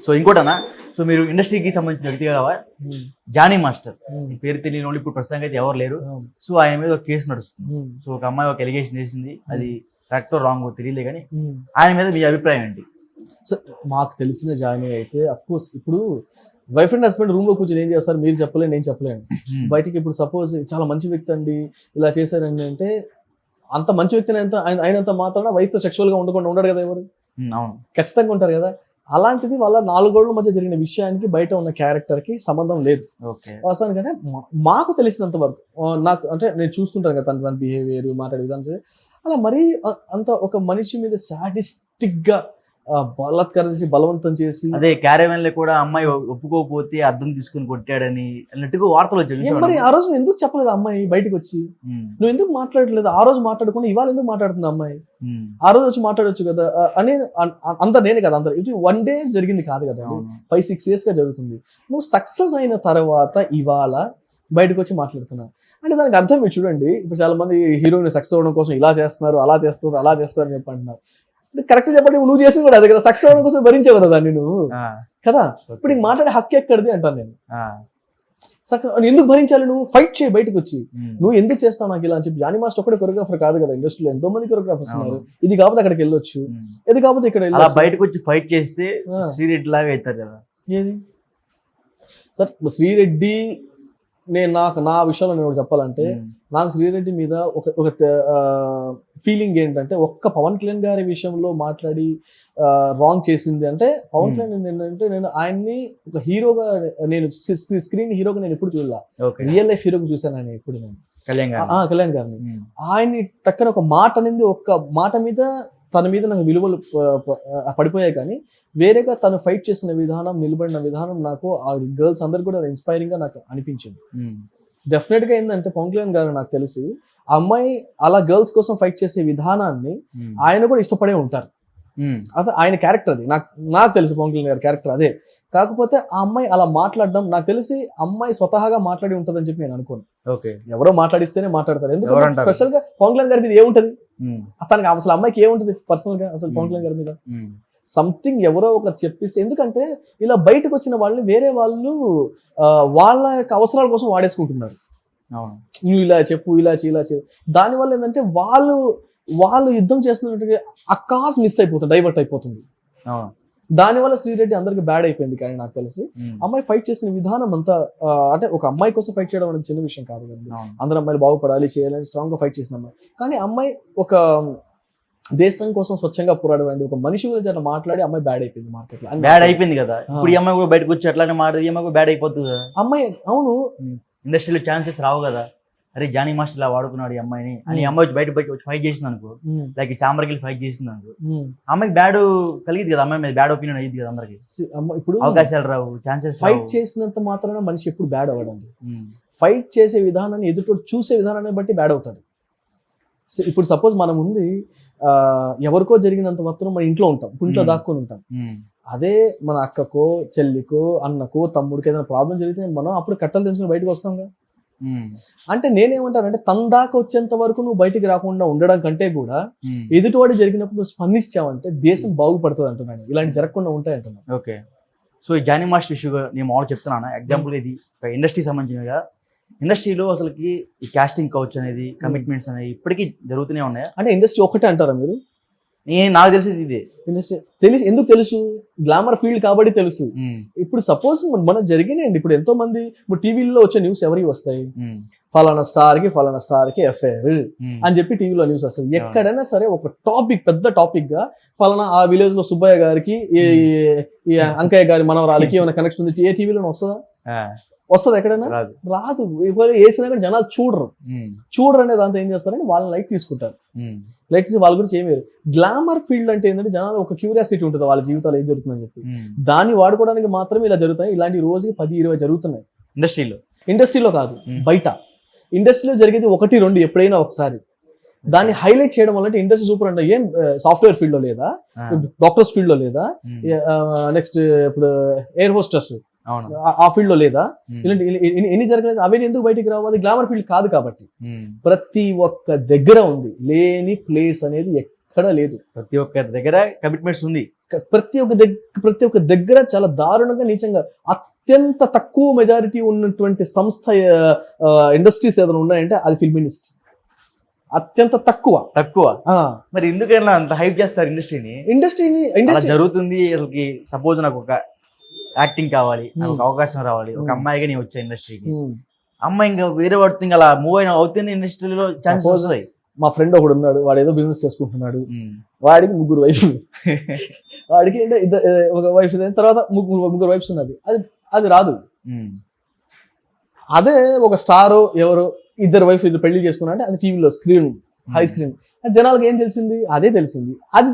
So ఇంకోటనా, so మీరు ఇండస్ట్రీకి సంబంధించిన వ్యక్తిగా జానీ మాస్టర్ పేరు తెలియని వాళ్ళు ఇప్పుడు ప్రస్తుతానికి అయితే ఎవరు లేరు. సో ఆయన మీద ఒక కేసు నడుస్తుంది. సో ఒక అమ్మాయి ఒక ఎలిగేషన్ చేసింది, అది కరెక్ట్ రాంగ్ తెలియలే, కానీ ఆయన మీద మీ అభిప్రాయం ఏంటి? సో మాకు తెలిసిన జానీ అయితే అఫ్ కోర్స్ ఇప్పుడు వైఫ్ అండ్ హస్బెండ్ రూమ్ లో కూర్చొని ఏం చేస్తారు, మీరు చెప్పలేను, నేను చెప్పలేను. బయటికి ఇప్పుడు సపోజ్ చాలా మంచి వ్యక్తి అండి ఇలా చేశారండి అంటే, అంత మంచి వ్యక్తిని అయినంత మాత్రాన వైఫ్ తో సెక్షువల్ గా ఉండకుండా ఉండడు కదా ఎవరు. అవును, ఖచ్చితంగా ఉంటారు కదా. అలాంటిది వాళ్ళ 4 గోడల మధ్య జరిగిన విషయానికి బయట ఉన్న క్యారెక్టర్ కి సంబంధం లేదు. వాస్తవానికంటే మాకు తెలిసినంత వరకు, నాకు అంటే నేను చూస్తుంటాను కదా తన బిహేవియర్, మాట్లాడే విధానం, అలా మరీ అంత ఒక మనిషి మీద సాడిస్టిక్ గా బలాత్కారం చేసి బలవంతం చేసి, అదే క్యారవెన్ లో కూడా అమ్మాయి ఒప్పుకోకపోతే అద్దం తీసుకుని కొట్టాడని అన్నట్టుగా వార్తలు వచ్చాయి. మరి ఆ రోజు ఎందుకు చెప్పలేదు అమ్మాయి బయటకు వచ్చి? నువ్వు ఎందుకు మాట్లాడలేదు ఆ రోజు? మాట్లాడుకుని ఇవాళ ఎందుకు మాట్లాడుతుంది అమ్మాయి? ఆ రోజు వచ్చి మాట్లాడొచ్చు కదా అని. అంత నేనే కదా, అంత ఇది 1 day జరిగింది కాదు కదా, 5-6 years గా జరుగుతుంది. నువ్వు సక్సెస్ అయిన తర్వాత ఇవాళ బయటకు వచ్చి మాట్లాడుతున్నా అంటే దానికి అర్థం మీరు చూడండి. ఇప్పుడు చాలా మంది హీరోయిన్ సక్సెస్ అవ్వడం కోసం ఇలా చేస్తున్నారు, అలా చేస్తున్నారు, అలా చేస్తారు అని చెప్పి అంటున్నారు. కరెక్ట్ చెప్పండి, నువ్వు చేసింది కూడా అదే కదా, సక్సెస్ అవ్వడం కోసం భరించావు కదా దాన్ని నువ్వు కదా. ఇప్పుడు నీకు మాట్లాడే హక్కు ఎక్కడిది అంటాను నేను. ఎందుకు భరించాలి? నువ్వు ఫైట్ చేయి బయటకు వచ్చి. నువ్వు ఎందుకు చేస్తావు నాకు ఇలా అని చెప్పి. జానీ మాస్టర్ ఒక్కడే కొరియోగ్రాఫర్ కాదు కదా, ఇండస్ట్రీలో ఎంతో మంది కొరియోగ్రాఫర్స్ ఉన్నారు. ఇది కాకపోతే అక్కడికి వెళ్ళొచ్చు, ఇది కాకపోతే ఇక్కడ బయటకు వచ్చి ఫైట్ చేస్తే శ్రీరెడ్డి లాగా అవుతారు కదా. ఏది సార్ శ్రీరెడ్డి, నా విషయంలో నేను చెప్పాలంటే, నాకు శ్రీరెడ్డి మీద ఒక ఫీలింగ్ ఏంటంటే, ఒక్క పవన్ కళ్యాణ్ గారి విషయంలో మాట్లాడి రాంగ్ చేసింది అంటే, పవన్ కళ్యాణ్ ఏంటంటే, నేను ఆయన్ని ఒక హీరోగా, నేను స్క్రీన్ హీరోగా నేను ఎప్పుడు చూడలా, రియల్ లైఫ్ హీరోగా చూసాను ఆయన ఎప్పుడు. నేను కళ్యాణ్ గారిని ఆయన్ని టక్కన ఒక మాట అనేది, ఒక్క మాట మీద తన మీద నాకు విలువలు పడిపోయాయి. కానీ వేరేగా తను ఫైట్ చేసిన విధానం, నిలబడిన విధానం, నాకు ఆ గర్ల్స్ అందరు కూడా ఇన్స్పైరింగ్ గా నాకు అనిపించింది. డెఫినెట్ గా ఏంటంటే పవన్ కళ్యాణ్ గారు నాకు తెలిసి ఆ అమ్మాయి అలా గర్ల్స్ కోసం ఫైట్ చేసే విధానాన్ని ఆయన కూడా ఇష్టపడే ఉంటారు. అదే ఆయన క్యారెక్టర్, అది నాకు తెలిసి పవన్ కళ్యాణ్ గారి క్యారెక్టర్ అదే. కాకపోతే ఆ అమ్మాయి అలా మాట్లాడడం, నాకు తెలిసి అమ్మాయి స్వతహాగా మాట్లాడి ఉంటదని చెప్పి నేను అనుకోను. ఎవరో మాట్లాడిస్తేనే మాట్లాడతారు. ఎందుకంటే స్పెషల్ గా పవన్ కళ్యాణ్ గారి మీద ఏముంటది, తనకి అసలు అమ్మాయికి ఏముంటది పర్సనల్ గా అసలు పవన్ కళ్యాణ్ గారి మీద సంథింగ్ ఎవరో ఒకరు చెప్పిస్తే. ఎందుకంటే ఇలా బయటకు వచ్చిన వాళ్ళని వేరే వాళ్ళు వాళ్ళ యొక్క అవసరాల కోసం వాడేసుకుంటున్నారు. నువ్వు ఇలా చెప్పు, ఇలా చేయి. దానివల్ల ఏంటంటే వాళ్ళు యుద్ధం చేస్తున్నట్టుగా ఆ కాజ్ మిస్ అయిపోతుంది, డైవర్ట్ అయిపోతుంది. దానివల్ల శ్రీరెడ్డి అందరికి బ్యాడ్ అయిపోయింది. కానీ నాకు తెలిసి అమ్మాయి ఫైట్ చేసిన విధానం అంతా, అంటే ఒక అమ్మాయి కోసం ఫైట్ చేయడం అనేది చిన్న విషయం కాదు కదండి. అందరు అమ్మాయిలు బాగుపడాలి, చేయాలని స్ట్రాంగ్ గా ఫైట్ చేసిన అమ్మాయి. కానీ అమ్మాయి ఒక దేశం కోసం స్వచ్ఛంగా పోరాడమండి, ఒక మనిషి గురించి అట్లా మాట్లాడి అమ్మాయి బ్యాడ్ అయిపోయింది మార్కెట్ లో. బ్యాడ్ అయిపోయింది కదా. ఇప్పుడు ఈ అమ్మాయి కూడా బయటకు వచ్చి అట్లానే మాట్లాడి ఈ అమ్మాయి బ్యాడ్ అయిపోతుంది కదా. అమ్మాయి అవును, ఇండస్ట్రీలో ఛాన్సెస్ రావు కదా. అరే జానీ మాస్టర్ ఇలా వాడుకున్నాడు ఈ అమ్మాయిని అని, అమ్మాయి వచ్చి బయట వచ్చి ఫైట్ చేసింది అనుకో, లైక్ చాంబర్కి ఫైట్ చేసింది అనుకో, అమ్మాయికి బ్యాడ్ కలిగింది కదా, అమ్మాయి మీద బ్యాడ్ ఒపీనియన్ అయ్యింది కదా అందరికి. ఇప్పుడు అవకాశాలు రావు, ఛాన్సెస్. ఫైట్ చేసినంత మాత్రాన మనిషి ఎప్పుడు బ్యాడ్ అవ్వడం. ఫైట్ చేసే విధానాన్ని, ఎదుటి చూసే విధానాన్ని బట్టి బ్యాడ్ అవుతాడు. ఇప్పుడు సపోజ్ మనం ఉంది ఎవరికో జరిగినంత మాత్రం మన ఇంట్లో ఉంటాం, ఇంట్లో దాక్కొని ఉంటాం. అదే మన అక్కకో, చెల్లికో, అన్నకో, తమ్ముడికి ఏదైనా ప్రాబ్లం జరిగితే మనం అప్పుడు కట్టలు తెంచుకుని బయటకు వస్తాం కదా. అంటే నేనేమంటానంటే, తన దాకా వచ్చేంత వరకు నువ్వు బయటికి రాకుండా ఉండడం కంటే కూడా ఎదుటివాడి జరిగినప్పుడు నువ్వు స్పందించావంటే దేశం బాగుపడుతుంది అంటున్నాను. ఇలాంటి జరగకుండా ఉంటాయి అంటున్నాను. ఓకే, సో ఈ జానీ మాస్టర్ ఇష్యూగా నేను మామూలు చెప్తున్నాను. ఎగ్జాంపుల్ ఇది ఇండస్ట్రీ సంబంధించినగా, ఇండస్ట్రీలో అసలుకి ఈ కాస్టింగ్ కౌచ్ అనేది, కమిట్మెంట్స్ అనేవి ఇప్పటికీ జరుగుతూనే ఉన్నాయా? అంటే ఇండస్ట్రీ ఒకటే అంటారా మీరు? నాకు తెలిసింది ఇదే. ఇండస్ట్రీ తెలుసు, ఎందుకు తెలుసు? గ్లామర్ ఫీల్డ్ కాబట్టి తెలుసు. ఇప్పుడు సపోజ్ మనకు జరిగినాయండి, ఇప్పుడు ఎంతో మంది, ఇప్పుడు టీవీలో వచ్చే న్యూస్ ఎవరికి వస్తాయి, ఫలానా స్టార్ కి ఎఫ్ఐఆర్ అని చెప్పి టీవీలో న్యూస్ వస్తుంది. ఎక్కడైనా సరే ఒక టాపిక్, పెద్ద టాపిక్ గా ఫలానా ఆ విలేజ్ లో సుబ్బయ్య గారికి, ఈ అంకయ్య గారి మనవరాలకి ఏమైనా కనెక్షన్ ఉంది, ఏ టీవీలో వస్తుందా? వస్తుంది ఎక్కడైనా? రాదు. వేసినా కానీ జనాలు చూడరు అనే దాంతో ఏం చేస్తారంటే వాళ్ళని లైక్ తీసుకుంటారు. లైక్ తీసి వాళ్ళ గురించి ఏమి. గ్లామర్ ఫీల్డ్ అంటే ఏంటంటే జనాలు ఒక క్యూరియాసిటీ ఉంటుంది వాళ్ళ జీవితాలు ఏం జరుగుతుందని చెప్పి, దాన్ని వాడుకోవడానికి మాత్రమే ఇలా జరుగుతాయి. ఇలాంటి రోజుకి 10-20 జరుగుతున్నాయి ఇండస్ట్రీలో కాదు, బయట. ఇండస్ట్రీలో జరిగేది 1-2 ఎప్పుడైనా ఒకసారి. దాన్ని హైలైట్ చేయడం వల్ల ఇండస్ట్రీ సూపర్ అంటే, ఏం సాఫ్ట్వేర్ ఫీల్డ్ లో లేదా, డాక్టర్స్ ఫీల్డ్ లో లేదా, నెక్స్ట్ ఇప్పుడు ఎయిర్ హోస్టెస్ ఆ ఫీల్డ్ లో లేదా, ఇలాంటి ఎన్ని జరగలేదు. అవన్నీ ఎందుకు బయటికి రావాలి? గ్లామర్ ఫీల్డ్ కాదు కాబట్టి. ప్రతి ఒక్క దగ్గర ఉంది, లేని ప్లేస్ అనేది ఎక్కడ లేదు. ప్రతి ఒక్క దగ్గర కమిట్మెంట్స్ ఉంది. ప్రతి ఒక్క దగ్గర చాలా దారుణంగా నీచంగా అత్యంత తక్కువ మెజారిటీ ఉన్నటువంటి సంస్థ ఇండస్ట్రీస్ ఏదైనా ఉన్నాయంటే అది ఫిల్మ్ ఇండస్ట్రీ. అత్యంత తక్కువ. మరి ఎందుకైనా అంత హైప్ చేస్తారు ఇండస్ట్రీని జరుగుతుంది. అసలుకి సపోజ్ నాకు ఒక యాక్టింగ్ కావాలి, నాకు ఒక అవకాశం రావాలి, ఒక అమ్మాయిగా నేను వచ్చా ఇండస్ట్రీకి, అమ్మాయి ఇంకా వేరే వాడితో ఇంకా అలా మూవ్ అయిన అవుతుంది ఇండస్ట్రీలో ఛాన్సెస్ వస్తాయి. మా ఫ్రెండ్ ఒకడు ఉన్నాడు, వాడు ఏదో బిజినెస్ చేసుకుంటున్నాడు, వాడికి 3 వైఫ్, వాడికి అంటే ఒక వైఫ్ తర్వాత ముగ్గురు వైఫ్స్ ఉన్నది. అది రాదు. అదే ఒక స్టార్ ఎవరో 2 వైఫ్ పెళ్లి చేసుకున్నా అంటే అది టీవీలో స్క్రీన్, హై స్క్రీన్. జనాలకి ఏం తెలిసింది? అదే తెలిసింది.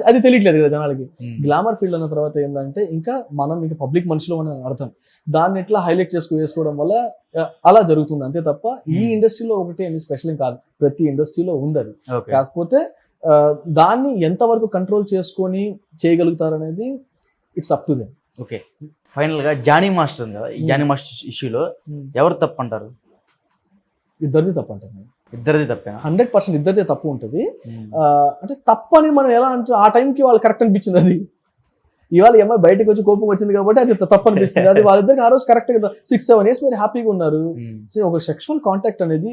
అది తెలియట్లేదు కదా జనాలకి. గ్లామర్ ఫీల్డ్ అన్న తర్వాత ఏంటంటే ఇంకా పబ్లిక్ మనిషిలో అని అర్థం. దాన్ని ఎట్లా హైలైట్ వేసుకోవడం వల్ల అలా జరుగుతుంది అంతే తప్ప ఈ ఇండస్ట్రీలో ఒకటి అని స్పెషల్ కాదు, ప్రతి ఇండస్ట్రీలో ఉంది అది. కాకపోతే దాన్ని ఎంతవరకు కంట్రోల్ చేసుకొని చేయగలుగుతారనేది it's up to them. Okay, final గా జానీ మాస్టర్ ఉంది కదా, ఈ జానీ మాస్టర్ ఇష్యూలో ఎవరు తప్పు అంటారు? ఇద్దరిది తప్పు అంటారు. ఇద్దరిది తప్పే? 100% ఇద్దరిదే తప్పు ఉంటుంది. అంటే తప్పు అని మనం ఎలా అంటే ఆ టైంకి వాళ్ళు కరెక్ట్ అనిపించింది. అది ఇవాళ అమ్మాయి బయటకు వచ్చి కోపం వచ్చింది కాబట్టి అది తప్పు అనిపిస్తుంది. అది వాళ్ళిద్దరికి ఆ రోజు కరెక్ట్ కదా, 6-7 years మీరు హ్యాపీగా ఉన్నారు. ఒక సెక్షువల్ కాంటాక్ట్ అనేది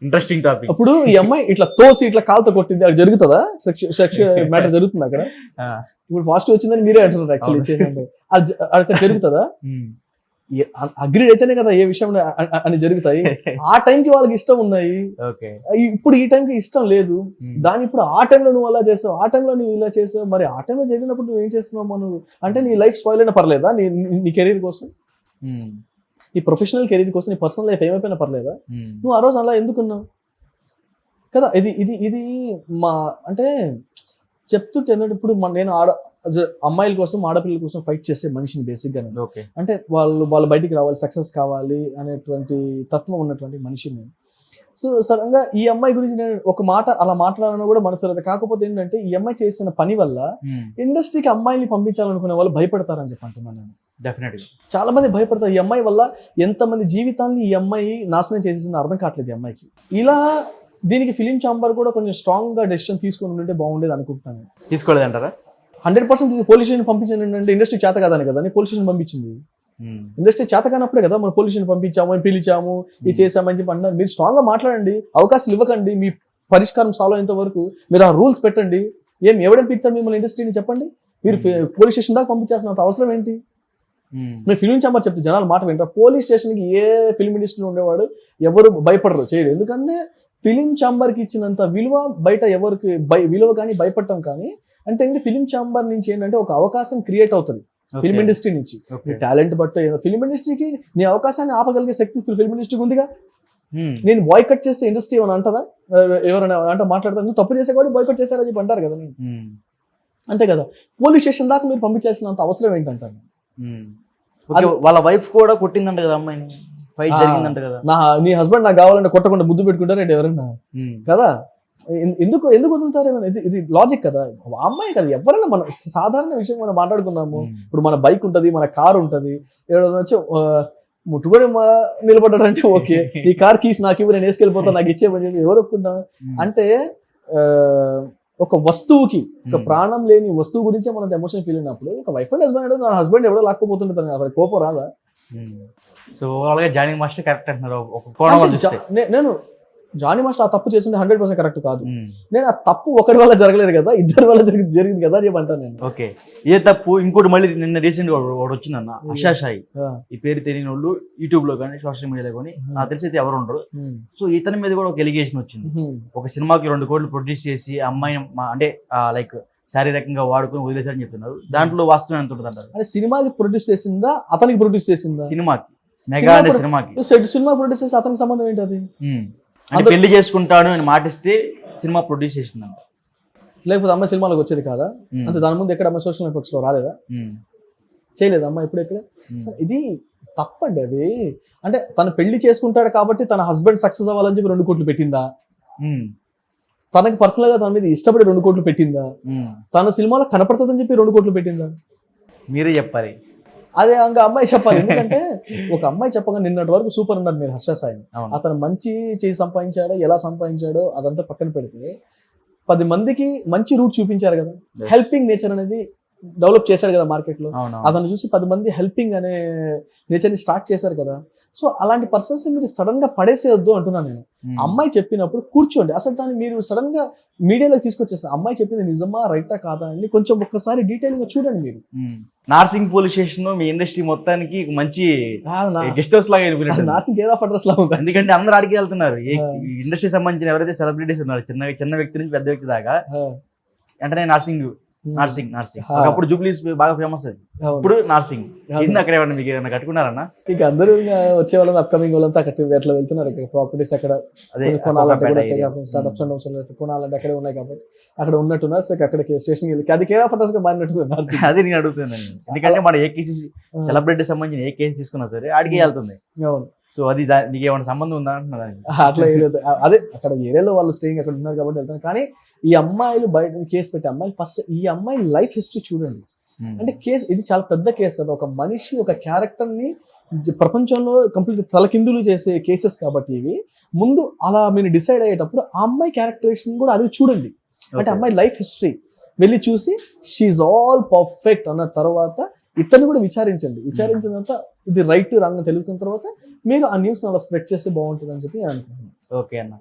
ఇంట్రెస్టింగ్ టాపిక్. అప్పుడు ఈ అమ్మాయి ఇట్లా తోసి ఇట్లా కాలుతో కొట్టింది, అది జరుగుతుందా? సెక్షువల్ మ్యాటర్ జరుగుతుంది అక్కడ? ఇప్పుడు పాజిటివ్ వచ్చిందని మీరే అంటున్నారు. యాక్చువల్లీ అక్కడ జరుగుతుందా? అగ్రీడ్ అయితేనే కదా ఏ విషయం అని జరుగుతాయి. ఆ టైంకి వాళ్ళకి ఇష్టం ఉన్నాయి, ఇప్పుడు ఈ టైంకి ఇష్టం లేదు. దాని ఇప్పుడు ఆ టైంలో నువ్వు అలా చేస్తావు, ఆ టైంలో నువ్వు ఇలా చేస్తావు. మరి ఆ టైంలో జరిగినప్పుడు నువ్వు ఏం చేస్తున్నావు? నువ్వు అంటే నీ లైఫ్ స్పాయిల్ అయినా పర్లేదా? నీ కెరీర్ కోసం, నీ ప్రొఫెషనల్ కెరీర్ కోసం, నీ పర్సనల్ లైఫ్ ఏమైపోయినా పర్లేదా? నువ్వు ఆ రోజు అలా ఎందుకున్నావు కదా? ఇది మా అంటే చెప్తుంటే ఇప్పుడు నేను అమ్మాయిల కోసం ఆడపిల్లల కోసం ఫైట్ చేసే మనిషిని బేసిక్గా. అంటే వాళ్ళు బయటికి రావాలి, సక్సెస్ కావాలి అనేటువంటి తత్వం ఉన్నటువంటి మనిషిని. సో సడన్ గా ఈ అమ్మాయి గురించి నేను ఒక మాట అలా మాట్లాడాలని కూడా మనసు లేదు. కాకపోతే ఏంటంటే ఈ అమ్మాయి చేసిన పని వల్ల ఇండస్ట్రీకి అమ్మాయిని పంపించాలనుకునే వాళ్ళు భయపడతారని చెప్పి అంటున్నాను నేను. డెఫినెట్గా చాలా మంది భయపడతారు. ఈ అమ్మాయి వల్ల ఎంతమంది జీవితాన్ని ఈ అమ్మాయి నాశనం చేసేసింది అర్థం కావట్లేదు ఈ అమ్మాయికి. ఇలా దీనికి ఫిలిం ఛాంబర్ కూడా కొంచెం స్ట్రాంగ్ గా డెసిషన్ తీసుకుని ఉంటే బాగుండేది అనుకుంటున్నాను. తీసుకోలేదంటారా? 100% పోలీస్ స్టేషన్ పంపించాను అంటే ఇండస్ట్రీ చేత కాదని కదా పోలీస్ స్టేషన్ పంపించింది. ఇండస్ట్రీ చేత కానప్పుడే కదా మనం పోలీస్ స్టేషన్ పంపించాము, పిలిచాము, ఇది చేసామని చెప్పి అన్నారు. మీరు స్ట్రాంగ్ గా మాట్లాడండి, అవకాశాలు ఇవ్వకండి, మీ పరిష్కారం సాల్వ్ అయ్యేంత వరకు మీరు ఆ రూల్స్ పెట్టండి. ఎవడని పిలుస్తారు మిమ్మల్ని ఇండస్ట్రీని చెప్పండి? మీరు పోలీస్ స్టేషన్ దాకా పంపించాల్సినంత అవసరం ఏంటి? మీరు ఫిలిం ఛాంబర్ చెప్తే జనాలు మాట వింటారు. పోలీస్ స్టేషన్కి ఏ ఫిల్మ్ ఇండస్ట్రీలో ఉండేవాడు ఎవరు భయపడరు, చేయరు. ఎందుకంటే ఫిలిం ఛాంబర్కి ఇచ్చినంత విలువ బయట ఎవరికి విలువ కానీ భయపడటం కానీ అంటే ఫిలిం ఛాంబర్ నుంచి ఏంటంటే ఒక అవకాశం క్రియేట్ అవుతుంది ఫిల్మ్ ఇండస్ట్రీ నుంచి. టాలెంట్ బట్టి ఫిల్మ్ ఇండస్ట్రీకి నీ అవకాశాన్ని ఆపగలిగే శక్తి ఫిల్మ్ ఇండస్ట్రీకి ఉందిగా. నేను బాయ్కట్ చేస్తే ఇండస్ట్రీ ఏమైనా అంటదా? ఎవరైనా అంటే మాట్లాడతారు, నువ్వు తప్పు చేసే కూడా బాయ్కట్ చేశారని చెప్పి అంటారు కదా. అంతే కదా. పోలీస్ స్టేషన్ దాకా మీరు పంపించాల్సినంత అవసరం ఏంటంటారు. వాళ్ళ వైఫ్ కూడా కొట్టిందంట కదా అమ్మాయిని, ఫైట్ జరిగిందంట కదా. నీ హస్బెండ్ నాకు కావాలంటే కొట్టకుండా ముద్దు పెట్టుకుంటారంటే ఎవరైనా కదా? ఎందుకు వదులుతారు? ఇది లాజిక్ కదా. అమ్మాయి కదా, ఎవరైనా మన సాధారణ విషయం మనం మాట్లాడుకున్నాము. ఇప్పుడు మన బైక్ ఉంటది, మన కార్ ఉంటది, ఎవరైనా వచ్చి ముట్టుకొని నిలబడ్డాడంటే ఓకే, ఈ కార్ కీస్ నాకు ఇవ్వ, నేను వేసుకెళ్ళిపోతాను, నాకు ఇచ్చేయమని చెప్పి ఎవరు ఒప్పుకుంటా? అంటే ఒక వస్తువుకి, ఒక ప్రాణం లేని వస్తువు గురించే మనం ఎమోషన్ ఫీల్ అయినప్పుడు ఒక వైఫ్ అండ్ హస్బెండ్ నా హస్బెండ్ ఎవడో లాక్కపోతుంటారు, అసలు కోపం రాదా? సో ఓవరాల్ గా జానీ మాస్టర్ కరెక్ట్ అంటున్నారు. నేను జానీ మాస్టర్ ఆ తప్పు చేస్తుంటే 100% కరెక్ట్ కాదు. నేను ఆ తప్పు ఒకరి వల్ల జరగలేదు కదా, ఇద్దరి వల్ల జరిగింది కదా చెప్పంటాను నేను. ఓకే, ఏ తప్పు? ఇంకోటి మళ్ళీ నిన్న రీసెంట్ వాడు వచ్చిందన్న అషా షాయి, ఈ పేరు తెలియని వాళ్ళు యూట్యూబ్ లో కానీ సోషల్ మీడియాలో కానీ నాకు తెలిసి అయితే ఎవరు ఉండరు. సో ఇతని మీద కూడా ఒక ఎలిగేషన్ వచ్చింది. ఒక సినిమాకి 2 కోట్లు ప్రొడ్యూస్ చేసి అమ్మాయిని అంటే లైక్ శారీరకంగా వాడుకొని వదిలేశారని చెప్తున్నారు. దాంట్లో వాస్తవం ఎంత ఉంటుంది అంటారు? అంటే సినిమాకి ప్రొడ్యూస్ చేసిందా, అతనికి ప్రొడ్యూస్ చేసిందా? సినిమాకి, మెగా అనే సినిమాకి. సినిమా ప్రొడ్యూస్ చేసి అతనికి సంబంధం ఏంటి? అది అంటే పెళ్లి చేసుకుంటాను అని మాటిస్తే సినిమా ప్రొడ్యూస్ చేసిందంట. లేకపోతే అమ్మాయి సినిమాలోకి వచ్చేది కాదా? అంటే దాని ముందు ఎక్కడ అమ్మాయి సోషల్ నెట్వర్క్స్ లో రాలేదా? చేయలేదు అమ్మాయి ఇప్పుడు ఎక్కడ? ఇది తప్పండి అది. అంటే తను పెళ్లి చేసుకుంటాడు కాబట్టి తన హస్బెండ్ సక్సెస్ అవ్వాలని చెప్పి 2 కోట్లు పెట్టిందా? తనకి పర్సనల్ గా తన మీద ఇష్టపడి 2 కోట్లు పెట్టిందా? తన సినిమాలో కనపడుతుందని చెప్పి 2 కోట్లు పెట్టిందా? మీరే చెప్పాలి. అదే ఇంకా అమ్మాయి చెప్పాలి. ఎందుకంటే ఒక అమ్మాయి చెప్పగా నిన్నటి వరకు సూపర్ ఉన్నారు మీరు హర్ష సాయిని. అతను మంచి చేసి సంపాదించాడో ఎలా సంపాదించాడో అదంతా పక్కన పెడితే 10 మందికి మంచి రూట్ చూపించారు కదా, Yes. హెల్పింగ్ నేచర్ అనేది డెవలప్ చేశాడు కదా మార్కెట్ లో. అవును అతను చూసి 10 మంది హెల్పింగ్ అనే నేచర్ ని స్టార్ట్ చేశారు కదా. సో అలాంటి పర్సన్స్ ని మీరు సడన్ గా పడేసేయొద్దు అంటున్నాను నేను. అమ్మాయి చెప్పినప్పుడు కూర్చోండి, అసలు దాన్ని మీరు సడన్ గా మీడియాలోకి తీసుకొచ్చేస్తారు. అమ్మాయి చెప్పింది నిజమా రైటా కాదా అని కొంచెం ఒక్కసారి డీటెయిల్ గా చూడండి మీరు. నార్సింగ్ పోలీస్ స్టేషన్ మీ ఇండస్ట్రీ మొత్తానికి ఒక మంచి గెస్ట్ హౌస్ లాగా అయిపోయినట్టు. నార్సింగ్ కేర్ ఆఫ్ అడ్రస్ లా ఉంది. ఎందుకంటే అందరూ అడిగి వెళ్తున్నారు ఇండస్ట్రీ సంబంధించిన ఎవరైతే సెలబ్రిటీస్ ఉన్నారు, చిన్న వ్యక్తి నుంచి పెద్ద వ్యక్తి దాకా, వెంటనే నార్సింగ్ ఒకప్పుడు జూబ్లీస్ బాగా ఫేమస్ అది, ఇప్పుడు నార్సింగ్. ఏంది అక్కడ ఏమన్నా మీకు ఏమైనా కట్టుకున్నారన్నా? ఇక అందరూ వచ్చే వాళ్ళని అప్కమింగ్ వాళ్ళంతా అక్కడ అట్లా వెళ్తున్నారు. ప్రాపర్టీస్ అక్కడ అదే కొనాలంటే స్టార్ట్అప్స్ అండ్ కొనాలంటే అక్కడే ఉన్నాయి కాబట్టి అక్కడ ఉన్నట్టున్నారు. సో అక్కడికి స్టేషన్ వెళ్ళి అది కేర్ ఆఫ్ అడ్రస్ గా మారినట్టు. అది నేను అడుగుతున్నాను, ఎందుకంటే మన ఏ కేసు సెలబ్రిటీ సంబంధించిన ఏ కేసు తీసుకున్నా సరే ఆడికి వెళ్తుంది. అవును. సో అది నీకు ఏమైనా సంబంధం ఉందా అంటున్నా? అట్లా ఏలేదు, అదే అక్కడ ఏరియాలో వాళ్ళు స్టేయింగ్ అక్కడ ఉన్నారు కాబట్టి వెళ్తాను. కానీ ఈ అమ్మాయిలు బయట కేసు పెట్టే అమ్మాయిలు ఫస్ట్ ఈ అమ్మాయి లైఫ్ హిస్టరీ చూడండి. అంటే కేసు ఇది చాలా పెద్ద కేసు కదా, ఒక మనిషి ఒక క్యారెక్టర్ ని ప్రపంచంలో కంప్లీట్ తలకిందులు చేసే కేసెస్ కాబట్టి ఇవి. ముందు అలా మీరు డిసైడ్ అయ్యేటప్పుడు ఆ అమ్మాయి క్యారెక్టరేషన్ కూడా అది చూడండి. అంటే అమ్మాయి లైఫ్ హిస్టరీ వెళ్ళి చూసి షీఈ్ ఆల్ పర్ఫెక్ట్ అన్న తర్వాత ఇతన్ని కూడా విచారించండి. విచారించిన తర్వాత ఇది రైట్ రాంగ్ తెలుసుకున్న తర్వాత మీరు ఆ న్యూస్ అలా స్ప్రెడ్ చేస్తే బాగుంటుంది అని చెప్పి నేను అనుకుంటున్నాను. ఓకే అన్న.